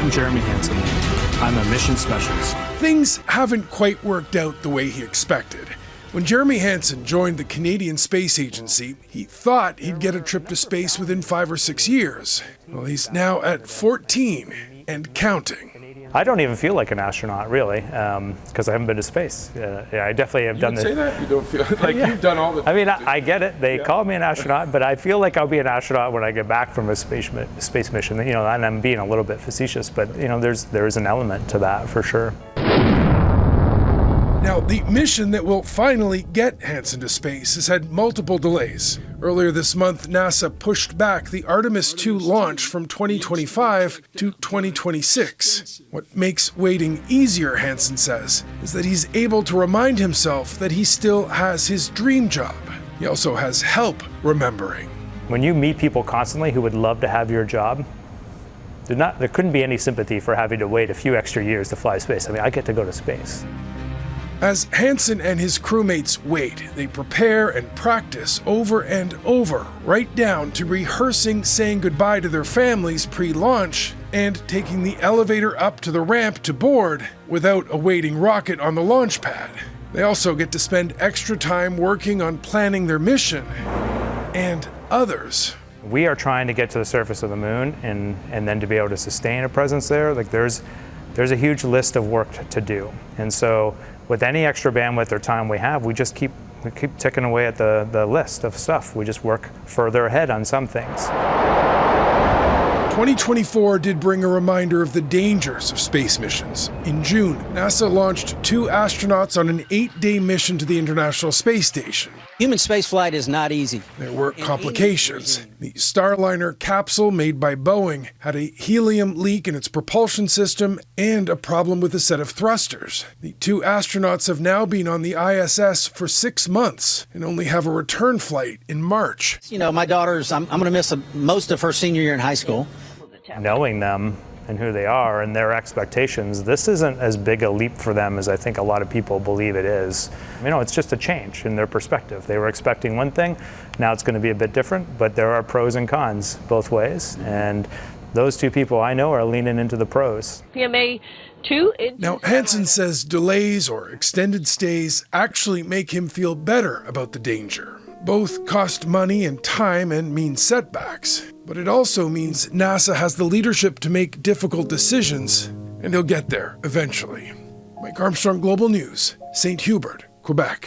I'm Jeremy Hansen. I'm a mission specialist. Things haven't quite worked out the way he expected. When Jeremy Hansen joined the Canadian Space Agency, he thought he'd get a trip to space within 5 or 6 years. Well, he's now at 14 and counting. I don't even feel like an astronaut, really, because I haven't been to space. Yeah, I definitely have done this. You say that? You don't feel like you've done all the... I mean, I get it. They call me an astronaut, but I feel like I'll be an astronaut when I get back from a space mission. You know, and I'm being a little bit facetious, but you know, there is an element to that for sure. Now, the mission that will finally get Hansen to space has had multiple delays. Earlier this month, NASA pushed back the Artemis 2 launch from 2025 to 2026. What makes waiting easier, Hansen says, is that he's able to remind himself that he still has his dream job. He also has help remembering. When you meet people constantly who would love to have your job, there couldn't be any sympathy for having to wait a few extra years to fly space. I mean, I get to go to space. As Hansen and his crewmates wait, they prepare and practice over and over, right down to rehearsing saying goodbye to their families pre-launch and taking the elevator up to the ramp to board without a waiting rocket on the launch pad. They also get to spend extra time working on planning their mission and others. We are trying to get to the surface of the moon and then to be able to sustain a presence there. Like there's a huge list of work to do. And so with any extra bandwidth or time we have, we just keep ticking away at the list of stuff. We just work further ahead on some things. 2024 did bring a reminder of the dangers of space missions. In June, NASA launched 2 astronauts on an 8-day mission to the International Space Station. Human spaceflight is not easy. There were complications. The Starliner capsule made by Boeing had a helium leak in its propulsion system and a problem with a set of thrusters. The 2 astronauts have now been on the ISS for 6 months and only have a return flight in March. You know, my daughter's, I'm going to miss most of her senior year in high school. Knowing them and who they are and their expectations, this isn't as big a leap for them as I think a lot of people believe it is. You know, it's just a change in their perspective. They were expecting one thing, now it's going to be a bit different, but there are pros and cons both ways. And those 2 people I know are leaning into the pros. PMA 2. Now, Hansen says delays or extended stays actually make him feel better about the danger. Both cost money and time and mean setbacks, but it also means NASA has the leadership to make difficult decisions, and he'll get there eventually. Mike Armstrong, Global News, St. Hubert, Quebec.